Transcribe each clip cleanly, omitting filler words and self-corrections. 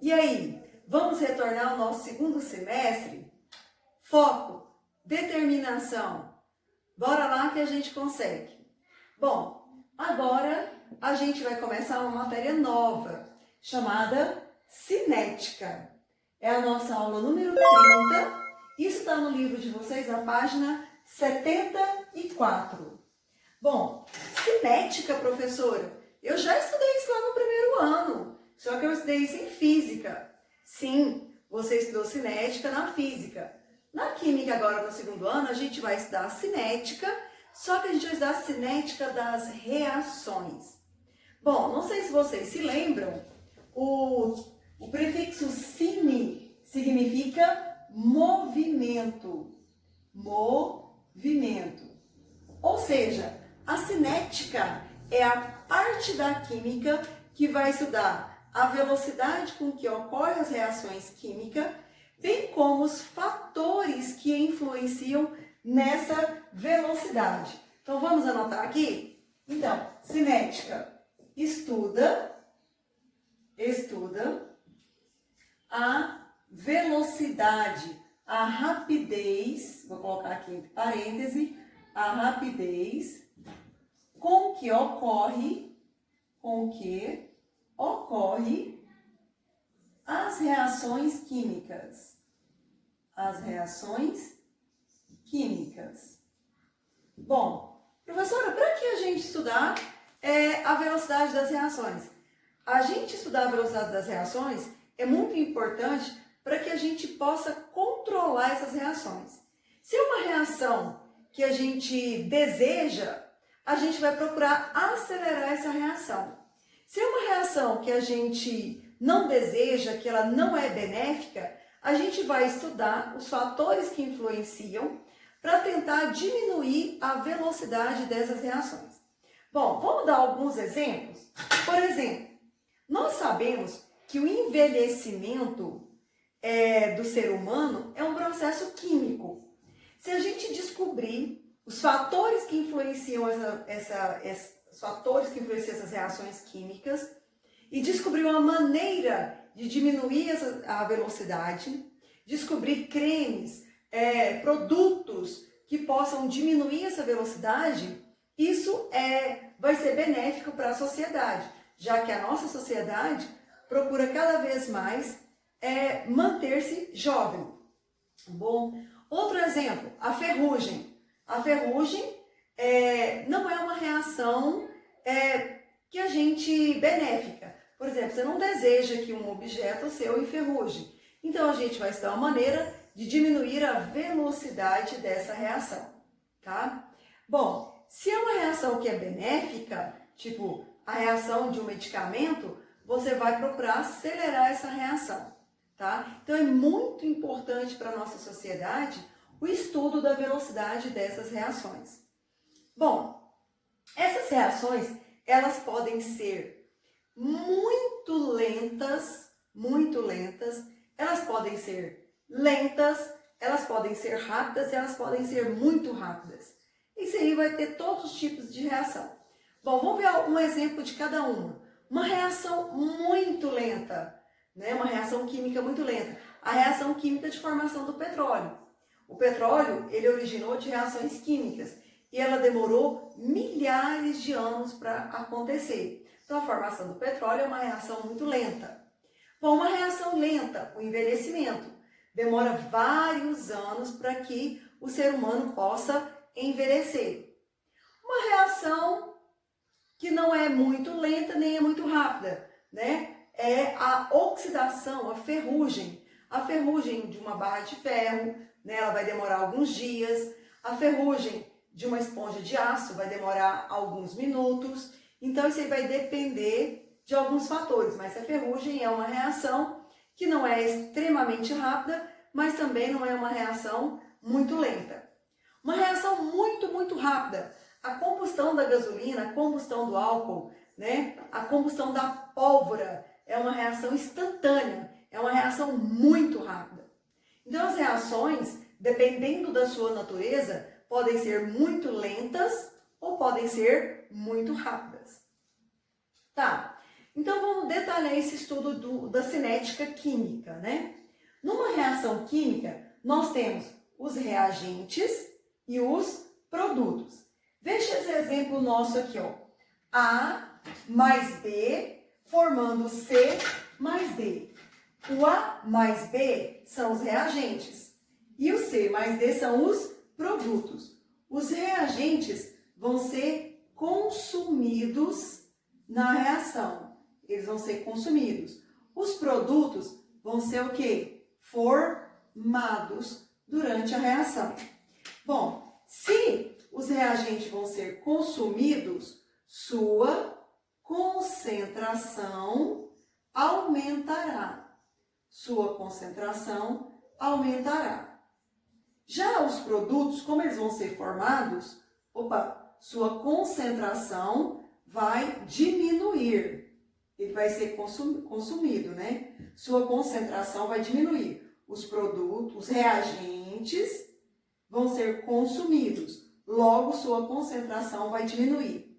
E aí, vamos retornar ao nosso segundo semestre? Foco, determinação. Bora lá que a gente consegue. Bom, agora a gente vai começar uma matéria nova, chamada cinética. É a nossa aula número 30. Isso está no livro de vocês, na página 74. Bom, cinética, professora, eu já estudei isso lá no primeiro ano, só que eu estudei isso em física. Sim, você estudou cinética na física. Na química, agora no segundo ano, a gente vai estudar a cinética, só que a gente vai estudar a cinética das reações. Bom, não sei se vocês se lembram, o prefixo cine significa movimento. Movimento. Ou seja, a cinética é a parte da química que vai estudar a velocidade com que ocorrem as reações químicas, bem como os fatores que influenciam nessa velocidade. Então, vamos anotar aqui? Então, cinética estuda a velocidade, a rapidez, vou colocar aqui entre parênteses, a rapidez com que ocorre as reações químicas. As reações químicas. Bom, professora, para que a gente estudar a velocidade das reações? A gente estudar a velocidade das reações é muito importante para que a gente possa controlar essas reações. Se é uma reação que a gente deseja, a gente vai procurar acelerar essa reação. Se é uma reação que a gente não deseja, que ela não é benéfica, a gente vai estudar os fatores que influenciam para tentar diminuir a velocidade dessas reações. Bom, vamos dar alguns exemplos? Por exemplo, nós sabemos que o envelhecimento do ser humano é um processo químico. Se a gente descobrir os fatores que influenciam essas reações químicas e descobrir uma maneira de diminuir a velocidade, descobrir cremes, produtos que possam diminuir essa velocidade, isso vai ser benéfico para a sociedade, já que a nossa sociedade procura cada vez mais manter-se jovem. Bom, outro exemplo, a ferrugem. A ferrugem não é uma reação que a gente benéfica. Por exemplo, você não deseja que um objeto seu enferruje. Então, a gente vai estudar uma maneira de diminuir a velocidade dessa reação, tá? Bom, se é uma reação que é benéfica, tipo a reação de um medicamento, você vai procurar acelerar essa reação, tá? Então, é muito importante para a nossa sociedade o estudo da velocidade dessas reações. Bom, essas reações, elas podem ser muito lentas, elas podem ser lentas, elas podem ser rápidas e elas podem ser muito rápidas. Isso aí vai ter todos os tipos de reação. Bom, vamos ver um exemplo de cada uma. Uma reação muito lenta, né? Uma reação química muito lenta. A reação química de formação do petróleo. O petróleo, ele originou de reações químicas e ela demorou milhares de anos para acontecer. Então, a formação do petróleo é uma reação muito lenta. Bom, uma reação lenta, o envelhecimento, demora vários anos para que o ser humano possa envelhecer. Uma reação que não é muito lenta nem é muito rápida, né? É a oxidação, a ferrugem. A ferrugem de uma barra de ferro, né? Ela vai demorar alguns dias. A ferrugem de uma esponja de aço vai demorar alguns minutos. Então, isso aí vai depender de alguns fatores. Mas a ferrugem é uma reação que não é extremamente rápida, mas também não é uma reação muito lenta. Uma reação muito rápida. A combustão da gasolina, a combustão do álcool, né? A combustão da pólvora é uma reação instantânea, é uma reação muito rápida. Então, as reações, dependendo da sua natureza, podem ser muito lentas ou podem ser muito rápidas. Tá, Então vamos detalhar esse estudo da cinética química, né? Numa reação química, nós temos os reagentes e os produtos. Veja esse exemplo nosso aqui, ó. A mais B formando C mais D. O A mais B são os reagentes e o C mais D são os produtos. Os reagentes vão ser consumidos na reação. Eles vão ser consumidos. Os produtos vão ser o quê? Formados durante a reação. Bom, se os reagentes vão ser consumidos, sua concentração aumentará. Sua concentração aumentará. Já os produtos, como eles vão ser formados, sua concentração vai diminuir. Ele vai ser consumido, né? Sua concentração vai diminuir. Os produtos, os reagentes vão ser consumidos. Logo, sua concentração vai diminuir.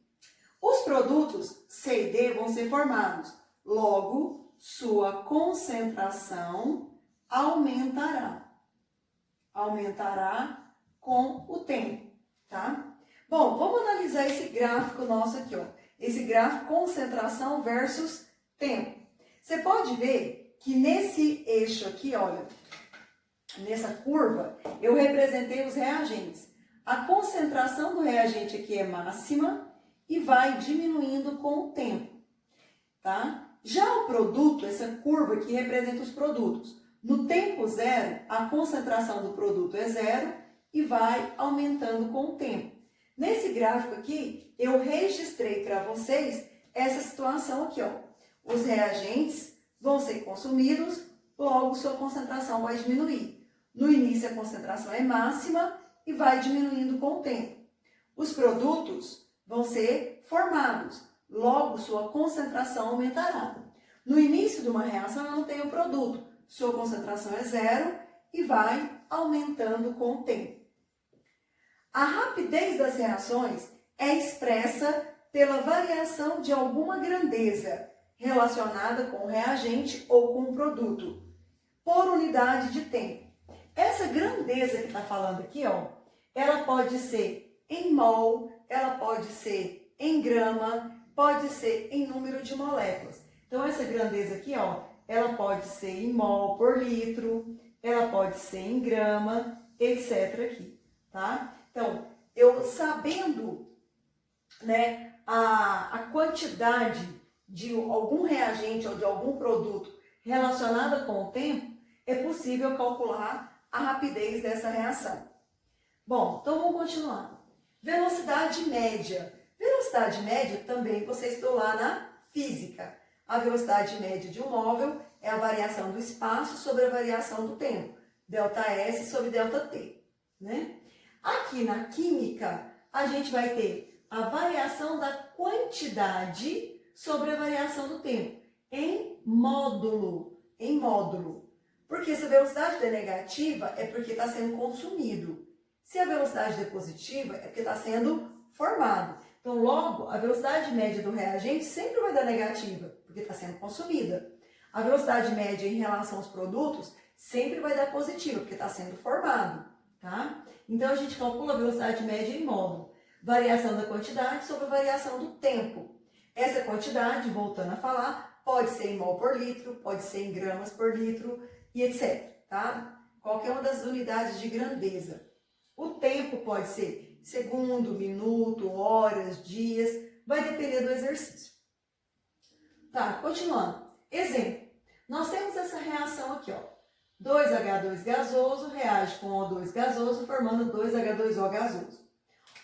Os produtos C e D vão ser formados. Logo, sua concentração aumentará. Aumentará com o tempo, tá? Bom, vamos analisar esse gráfico nosso aqui, ó. Esse gráfico concentração versus tempo. Você pode ver que nesse eixo aqui, olha, nessa curva, eu representei os reagentes. A concentração do reagente aqui é máxima e vai diminuindo com o tempo, tá? Já o produto, essa curva aqui representa os produtos. No tempo zero, a concentração do produto é zero e vai aumentando com o tempo. Nesse gráfico aqui, eu registrei para vocês essa situação aqui, ó. Os reagentes vão ser consumidos, logo sua concentração vai diminuir. No início, a concentração é máxima e vai diminuindo com o tempo. Os produtos vão ser formados, logo sua concentração aumentará. No início de uma reação, eu não tenho produto, sua concentração é zero e vai aumentando com o tempo. A rapidez das reações é expressa pela variação de alguma grandeza relacionada com o reagente ou com o produto, por unidade de tempo. Essa grandeza que está falando aqui, ó, ela pode ser em mol, ela pode ser em grama, pode ser em número de moléculas. Então, essa grandeza aqui, ó, ela pode ser em mol por litro, ela pode ser em grama, etc. aqui, tá? Então, eu sabendo, né, a quantidade de algum reagente ou de algum produto relacionada com o tempo, é possível calcular a rapidez dessa reação. Bom, então vamos continuar. Velocidade média. Velocidade média também você estudou lá na física. A velocidade média de um móvel é a variação do espaço sobre a variação do tempo. ΔS sobre ΔT, né? Aqui na química, a gente vai ter a variação da quantidade sobre a variação do tempo, em módulo, Porque se a velocidade é negativa, é porque está sendo consumido. Se a velocidade é positiva, é porque está sendo formado. Então, logo, a velocidade média do reagente sempre vai dar negativa, porque está sendo consumida. A velocidade média em relação aos produtos sempre vai dar positiva, porque está sendo formado, tá? Então, a gente calcula a velocidade média em módulo. Variação da quantidade sobre a variação do tempo. Essa quantidade, voltando a falar, pode ser em mol por litro, pode ser em gramas por litro e etc, tá? Qualquer uma das unidades de grandeza. O tempo pode ser segundo, minuto, horas, dias, vai depender do exercício. Tá, continuando. Exemplo. Nós temos essa reação aqui, ó. 2H2 gasoso reage com O2 gasoso, formando 2H2O gasoso.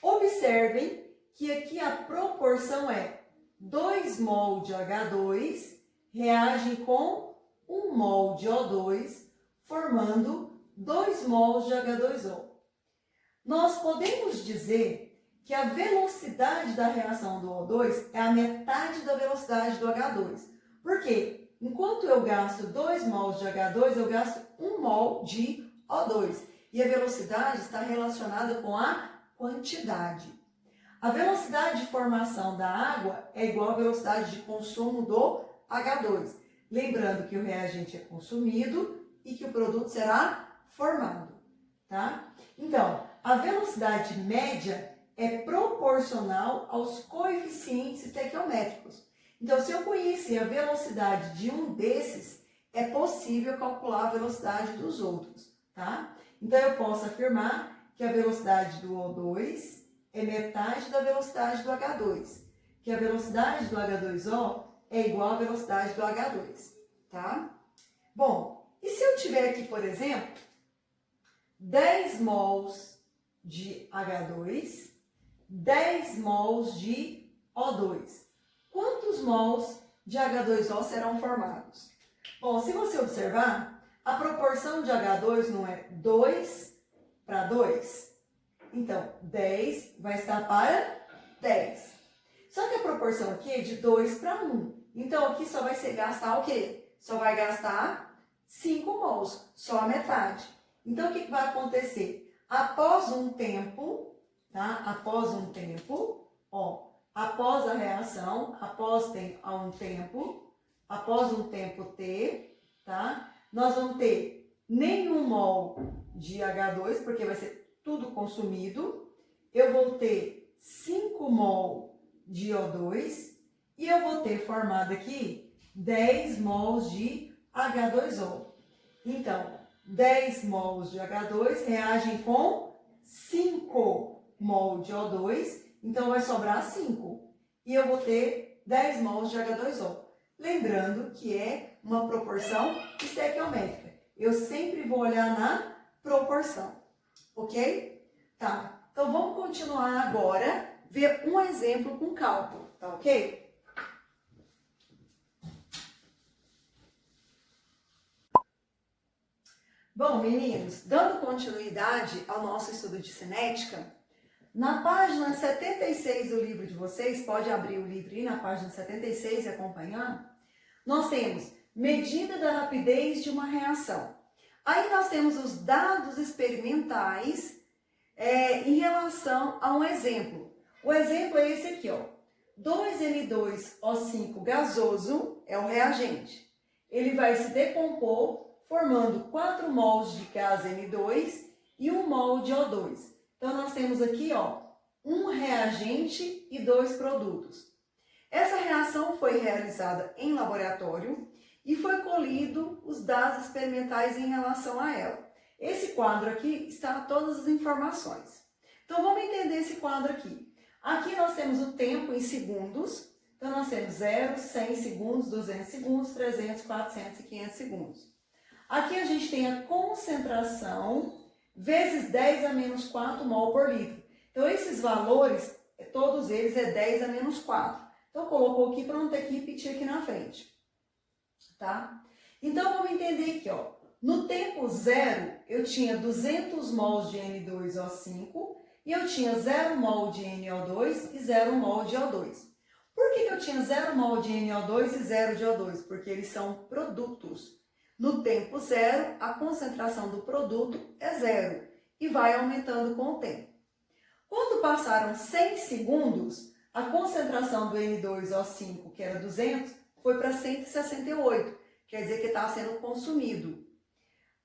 Observem que aqui a proporção é 2 mol de H2 reage com 1 mol de O2, formando 2 mols de H2O. Nós podemos dizer que a velocidade da reação do O2 é a metade da velocidade do H2. Por quê? Enquanto eu gasto 2 mols de H2, eu gasto 1 mol de O2. E a velocidade está relacionada com a quantidade. A velocidade de formação da água é igual à velocidade de consumo do H2. Lembrando que o reagente é consumido e que o produto será formado, tá? Então, a velocidade média é proporcional aos coeficientes estequiométricos. Então, se eu conhecer a velocidade de um desses, é possível calcular a velocidade dos outros, tá? Então, eu posso afirmar que a velocidade do O2 é metade da velocidade do H2, que a velocidade do H2O é igual à velocidade do H2, tá? Bom, e se eu tiver aqui, por exemplo, 10 mols de H2, 10 mols de O2. Quantos mols de H2O serão formados? Bom, se você observar, a proporção de H2 não é 2 para 2? Então, 10 vai estar para 10. Só que a proporção aqui é de 2 para 1. Então, aqui só vai ser gastar o quê? Só vai gastar 5 mols, só a metade. Então, o que vai acontecer? Após um tempo, tá? Após um tempo, ó, após a reação, após um tempo T, tá? Nós vamos ter nenhum mol de H2, porque vai ser tudo consumido. Eu vou ter 5 mol de O2 e eu vou ter formado aqui 10 mols de H2O. Então, 10 mols de H2 reagem com 5 mol de O2, então vai sobrar 5. E eu vou ter 10 mols de H2O. Lembrando que é uma proporção estequiométrica. Eu sempre vou olhar na proporção, ok? Tá, então vamos continuar agora, ver um exemplo com cálculo, tá ok? Bom, meninos, dando continuidade ao nosso estudo de cinética, na página 76 do livro de vocês, pode abrir o livro aí na página 76 e acompanhar, nós temos medida da rapidez de uma reação. Aí nós temos os dados experimentais em relação a um exemplo. O exemplo é esse aqui, ó. 2N2O5 gasoso é o reagente. Ele vai se decompor formando 4 mols de gás N2 e 1 mol de O2. Então, nós temos aqui, ó, um reagente e 2 produtos. Essa reação foi realizada em laboratório e foi colhido os dados experimentais em relação a ela. Esse quadro aqui está todas as informações. Então, vamos entender esse quadro aqui. Aqui nós temos o tempo em segundos. Então, nós temos 0, 100 segundos, 200 segundos, 300, 400 e 500 segundos. Aqui a gente tem a concentração vezes 10 a menos 4 mol por litro. Então, esses valores, todos eles é 10 a menos 4. Então, colocou aqui para não ter que repetir aqui na frente. Tá? Então, vamos entender aqui, ó. No tempo zero, eu tinha 200 mols de N2O5 e eu tinha 0 mol de NO2 e 0 mol de O2. Por que eu tinha 0 mol de NO2 e 0 de O2? Porque eles são produtos. No tempo zero, a concentração do produto é 0 e vai aumentando com o tempo. Quando passaram 100 segundos, a concentração do N2O5, que era 200, foi para 168, quer dizer que está sendo consumido.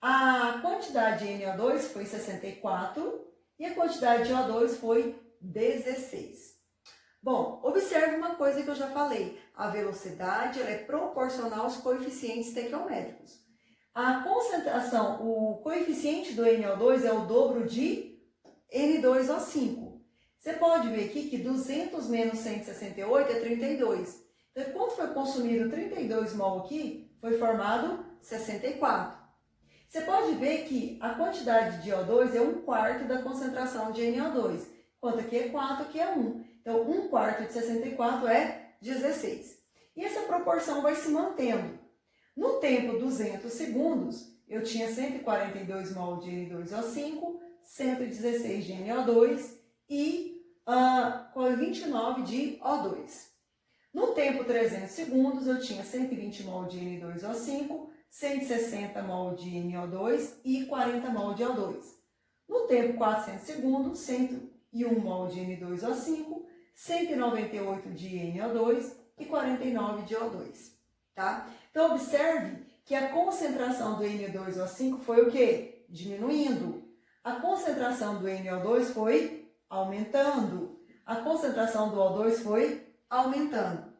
A quantidade de NO2 foi 64 e a quantidade de O2 foi 16. Bom, observe uma coisa que eu já falei. A velocidade ela é proporcional aos coeficientes estequiométricos. A concentração, o coeficiente do NO2 é o dobro de N2O5. Você pode ver aqui que 200 menos 168 é 32. Então, quando foi consumido 32 mol aqui, foi formado 64. Você pode ver que a quantidade de O2 é 1/4 da concentração de NO2. Enquanto aqui é 4, aqui é 1. Então, 1/4 de 64 é 16. E essa proporção vai se mantendo. No tempo 200 segundos, eu tinha 142 mol de N2O5, 116 de NO2 e 29 de O2. No tempo 300 segundos, eu tinha 120 mol de N2O5, 160 mol de NO2 e 40 mol de O2. No tempo 400 segundos, e 1 mol de N2O5, 198 de NO2 e 49 de O2, tá? Então, observe que a concentração do N2O5 foi o quê? Diminuindo. A concentração do NO2 foi aumentando. A concentração do O2 foi aumentando.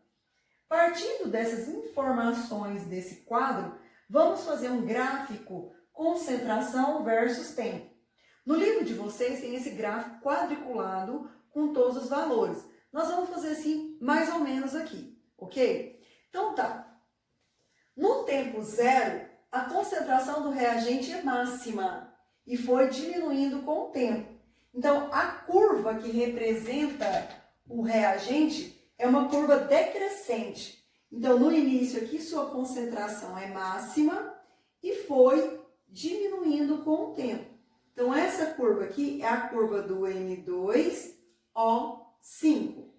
Partindo dessas informações desse quadro, vamos fazer um gráfico concentração versus tempo. No livro de vocês tem esse gráfico quadriculado com todos os valores. Nós vamos fazer assim, mais ou menos aqui, ok? Então tá. No tempo zero, a concentração do reagente é máxima e foi diminuindo com o tempo. Então, a curva que representa o reagente é uma curva decrescente. Então, no início aqui, sua concentração é máxima e foi diminuindo com o tempo. Então, essa curva aqui é a curva do N2O5.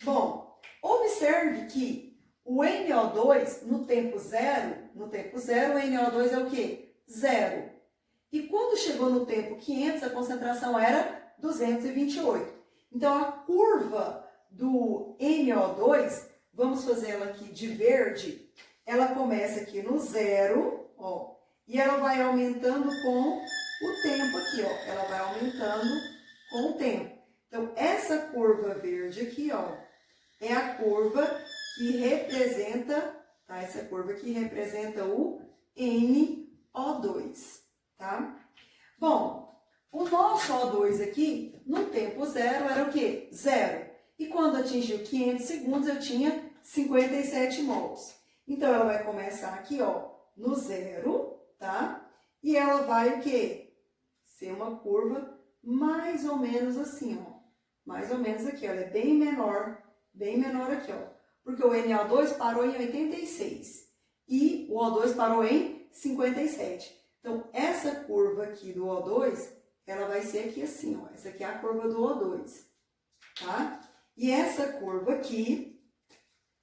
Bom, observe que o NO2, no tempo zero, o NO2 é o quê? Zero. E quando chegou no tempo 500, a concentração era 228. Então, a curva do NO2, vamos fazer ela aqui de verde, ela começa aqui no zero, ó, e ela vai aumentando com o tempo aqui, ó. Ela vai aumentando com o tempo. Então, essa curva verde aqui, ó, é a curva que representa, tá? Essa curva aqui representa o NO2, tá? Bom, o nosso O2 aqui, no tempo zero, era o quê? Zero. E quando atingiu 500 segundos, eu tinha 57 mols. Então, ela vai começar aqui, ó, no zero, tá? E ela vai o quê? Ser uma curva mais ou menos assim, ó. Mais ou menos aqui, ó. Ela é bem menor aqui, ó. Porque o NO2 parou em 86 e o O2 parou em 57. Então, essa curva aqui do O2, ela vai ser aqui assim, ó. Essa aqui é a curva do O2, tá? E essa curva aqui,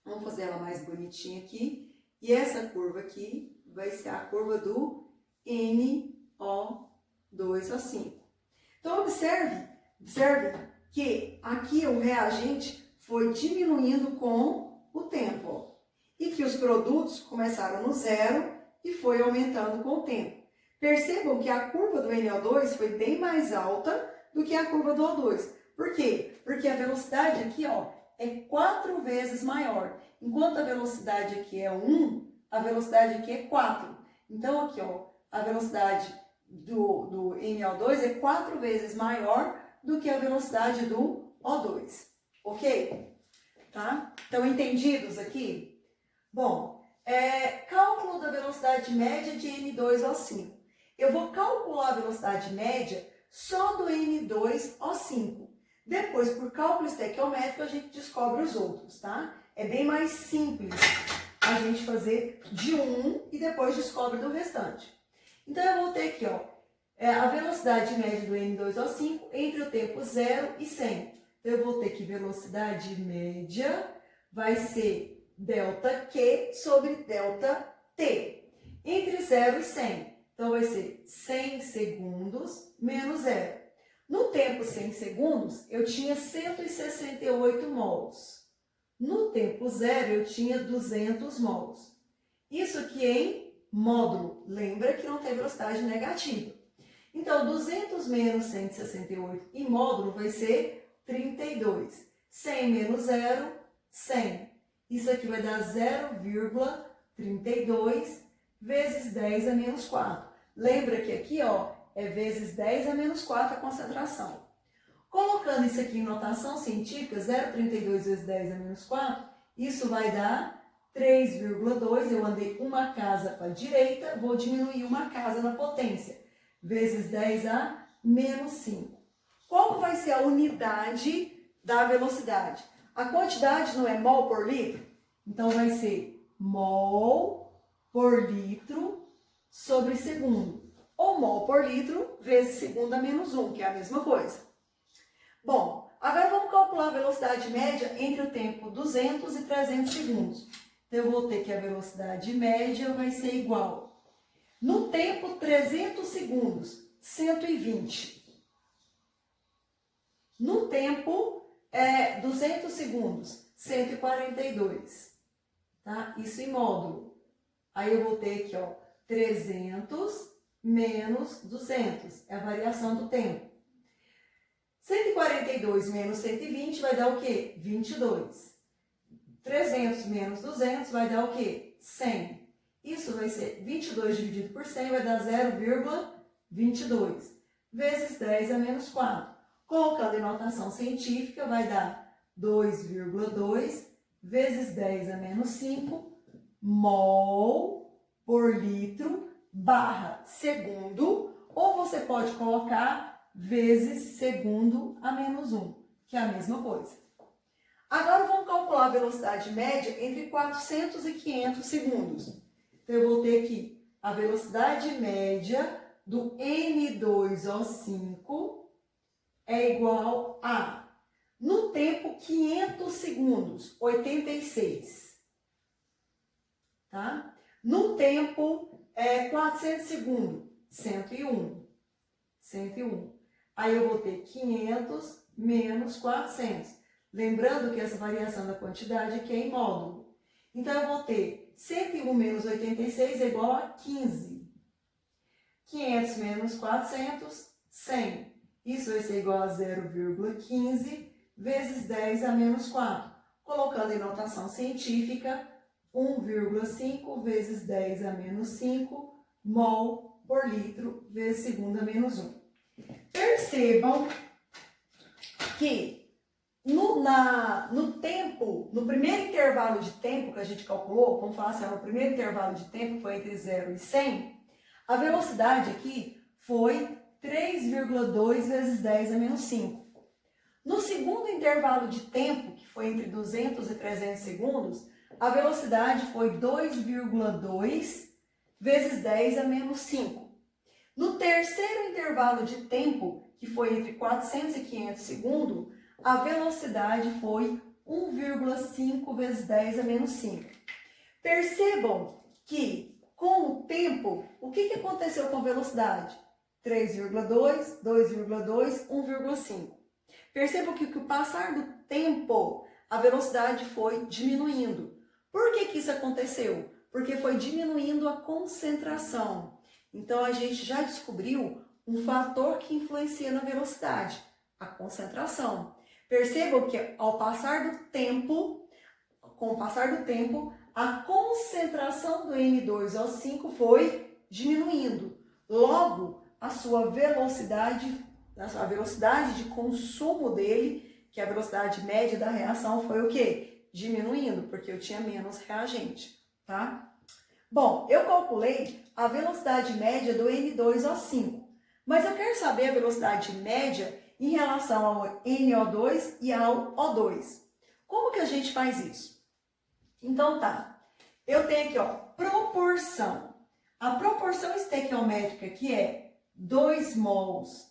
vamos fazer ela mais bonitinha aqui. E essa curva aqui vai ser a curva do NO2O5. Então, observe que aqui o reagente foi diminuindo com o tempo, ó, e que os produtos começaram no zero e foi aumentando com o tempo. Percebam que a curva do NO2 foi bem mais alta do que a curva do O2. Por quê? Porque a velocidade aqui, ó, é 4 vezes maior. Enquanto a velocidade aqui é 1, a velocidade aqui é 4. Então, aqui, ó, a velocidade do NO2 é 4 vezes maior do que a velocidade do O2. Ok? Tá? Então, entendidos aqui? Bom, cálculo da velocidade média de N2O5. Eu vou calcular a velocidade média só do N2O5. Depois, por cálculo estequiométrico, a gente descobre os outros, tá? É bem mais simples a gente fazer de um e depois descobre do restante. Então, eu vou ter aqui, ó, a velocidade média do N2O5 entre o tempo 0 e 100. Então, eu vou ter que velocidade média vai ser ΔQ sobre ΔT, entre 0 e 100. Então, vai ser 100 segundos menos 0. No tempo 100 segundos, eu tinha 168 mols. No tempo 0, eu tinha 200 mols. Isso aqui em módulo. Lembra que não tem velocidade negativa. Então, 200 menos 168 em módulo vai ser 32. 100 menos 0, 100. Isso aqui vai dar 0,32 vezes 10 a menos 4. Lembra que aqui, ó, é vezes 10 a menos 4 a concentração. Colocando isso aqui em notação científica, 0,32 vezes 10 a menos 4, isso vai dar 3,2. Eu andei uma casa para a direita, vou diminuir uma casa na potência, vezes 10 a menos 5. Qual vai ser a unidade da velocidade? A quantidade não é mol por litro? Então, vai ser mol por litro sobre segundo. Ou mol por litro vezes segundo a menos 1, que é a mesma coisa. Bom, agora vamos calcular a velocidade média entre o tempo 200 e 300 segundos. Então, eu vou ter que a velocidade média vai ser igual. No tempo 300 segundos, 120. No tempo, 200 segundos, 142. Tá? Isso em módulo. Aí eu vou ter aqui, ó, 300 menos 200. É a variação do tempo. 142 menos 120 vai dar o quê? 22. 300 menos 200 vai dar o quê? 100. Isso vai ser 22 dividido por 100 vai dar 0,22. Vezes 10 a menos 4. Colocando em notação científica, vai dar 2,2 vezes 10 a menos 5 mol por litro barra segundo. Ou você pode colocar vezes segundo a menos 1, que é a mesma coisa. Agora vamos calcular a velocidade média entre 400 e 500 segundos. Então eu vou ter aqui a velocidade média do N2O5 é igual a, no tempo, 500 segundos, 86. Tá? No tempo, 400 segundos, 101. 101. Aí eu vou ter 500 menos 400. Lembrando que essa variação da quantidade aqui é em módulo. Então, eu vou ter 101 menos 86 é igual a 15. 500 menos 400, 100. Isso vai ser igual a 0,15 vezes 10 a menos 4. Colocando em notação científica, 1,5 vezes 10 a menos 5 mol por litro vezes segundo a menos 1. Percebam que no tempo, no primeiro intervalo de tempo que a gente calculou, vamos falar assim, o primeiro intervalo de tempo foi entre 0 e 100, a velocidade aqui foi 3,2 vezes 10 a menos 5. No segundo intervalo de tempo, que foi entre 200 e 300 segundos, a velocidade foi 2,2 vezes 10 a menos 5. No terceiro intervalo de tempo, que foi entre 400 e 500 segundos, a velocidade foi 1,5 vezes 10 a menos 5. Percebam que, com o tempo, o que aconteceu com a velocidade? 3,2, 2,2, 1,5. Percebam que, com o passar do tempo, a velocidade foi diminuindo. Por que isso aconteceu? Porque foi diminuindo a concentração. Então, a gente já descobriu um fator que influencia na velocidade, a concentração. Percebam que, ao passar do tempo, com o passar do tempo, a concentração do N2O5 foi diminuindo. Logo, a velocidade de consumo dele, que é a velocidade média da reação, foi o quê? Diminuindo, porque eu tinha menos reagente, tá? Bom, eu calculei a velocidade média do N2O5, mas eu quero saber a velocidade média em relação ao NO2 e ao O2. Como que a gente faz isso? Então tá, eu tenho aqui, ó, proporção. A proporção estequiométrica, que é 2 mols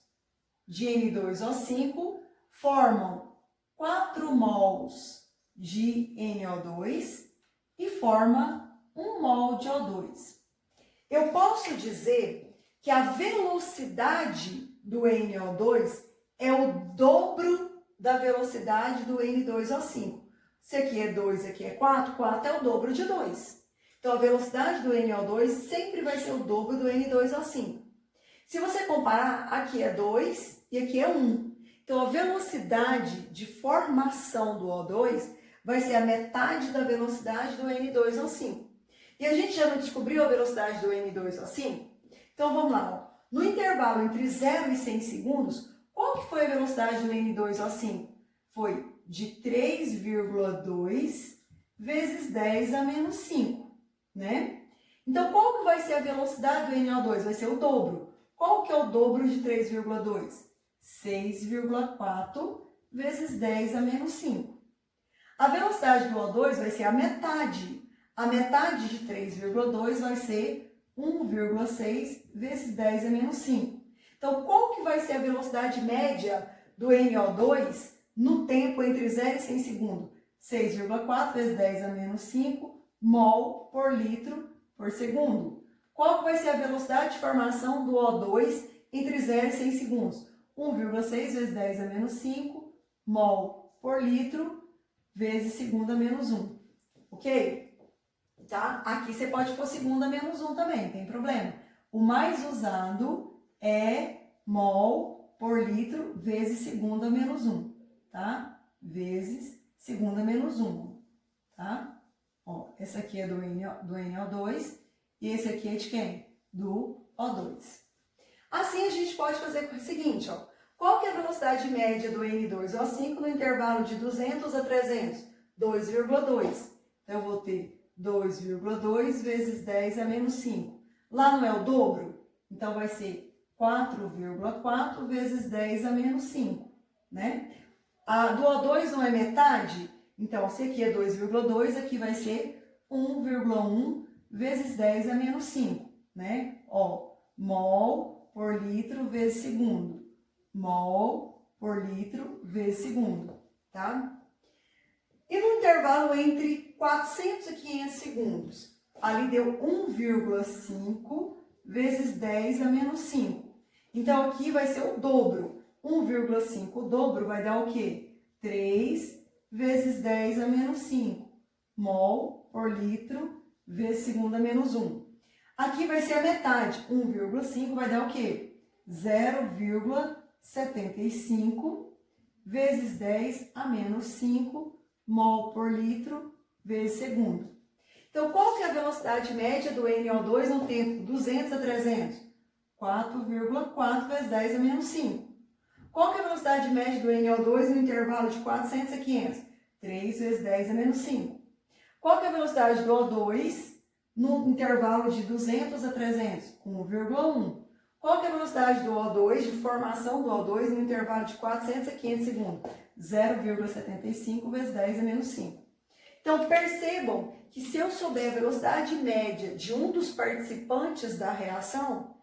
de N2O5, formam 4 mols de NO2 e forma 1 mol de O2. Eu posso dizer que a velocidade do NO2 é o dobro da velocidade do N2O5. Se aqui é 2, aqui é 4, 4 é o dobro de 2. Então, a velocidade do NO2 sempre vai ser o dobro do N2O5. Se você comparar, aqui é 2 e aqui é 1. Então, a velocidade de formação do O2 vai ser a metade da velocidade do N2O5. E a gente já não descobriu a velocidade do N2O5? Então, vamos lá. Ó. No intervalo entre 0 e 100 segundos, qual que foi a velocidade do N2O5? Foi de 3,2 vezes 10 a menos 5, né? Então, qual que vai ser a velocidade do NO2? Vai ser o dobro. Qual que é o dobro de 3,2? 6,4 vezes 10 a menos 5. A velocidade do O2 vai ser a metade. A metade de 3,2 vai ser 1,6 vezes 10 a menos 5. Então, qual que vai ser a velocidade média do NO2 no tempo entre 0 e 100 segundos? 6,4 vezes 10 a menos 5 mol por litro por segundo. Qual que vai ser a velocidade de formação do O2 entre 0 e 100 segundos? 1,6 vezes 10 a menos 5 mol por litro vezes segunda menos 1. Ok? Tá? Aqui você pode pôr segunda menos 1 também, não tem problema. O mais usado é mol por litro vezes segunda menos 1, tá? Vezes segunda menos 1, tá? Ó, essa aqui é do NO2 e esse aqui é de quem? Do O2. Assim, a gente pode fazer o seguinte, ó. Qual que é a velocidade média do N2O5 no intervalo de 200 a 300? 2,2. Então, eu vou ter 2,2 vezes 10 a menos 5. Lá não é o dobro? Então, vai ser 4,4 vezes 10 a menos 5, né? A do O2 não é metade? Então, se aqui é 2,2, aqui vai ser 1,1 vezes 10 a menos 5, né? Ó, mol por litro vezes segundo. Mol por litro vezes segundo, tá? E no intervalo entre 400 e 500 segundos, ali deu 1,5 vezes 10 a menos 5. Então, aqui vai ser o dobro. 1,5, o dobro vai dar o quê? 3 vezes 10 a menos 5. Mol por litro vezes segunda menos 1. Aqui vai ser a metade. 1,5 vai dar o quê? 0,75 vezes 10 a menos 5 mol por litro vezes segundo. Então, qual que é a velocidade média do NO2 no tempo 200 a 300? 4,4 vezes 10 a menos 5. Qual que é a velocidade média do NO2 no intervalo de 400 a 500? 3 vezes 10 a menos 5. Qual que é a velocidade do O2 no intervalo de 200 a 300? 1,1. Qual que é a velocidade do O2, de formação do O2, no intervalo de 400 a 500 segundos? 0,75 vezes 10 a menos 5. Então, percebam que se eu souber a velocidade média de um dos participantes da reação,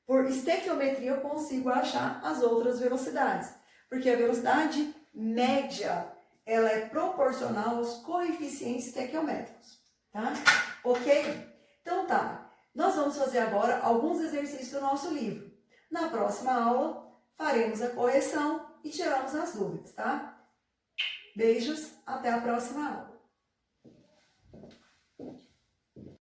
por estequiometria eu consigo achar as outras velocidades. Porque a velocidade média, ela é proporcional aos coeficientes estequiométricos, tá? Ok? Então tá. Nós vamos fazer agora alguns exercícios do nosso livro. Na próxima aula, faremos a correção e tiramos as dúvidas, tá? Beijos, até a próxima aula.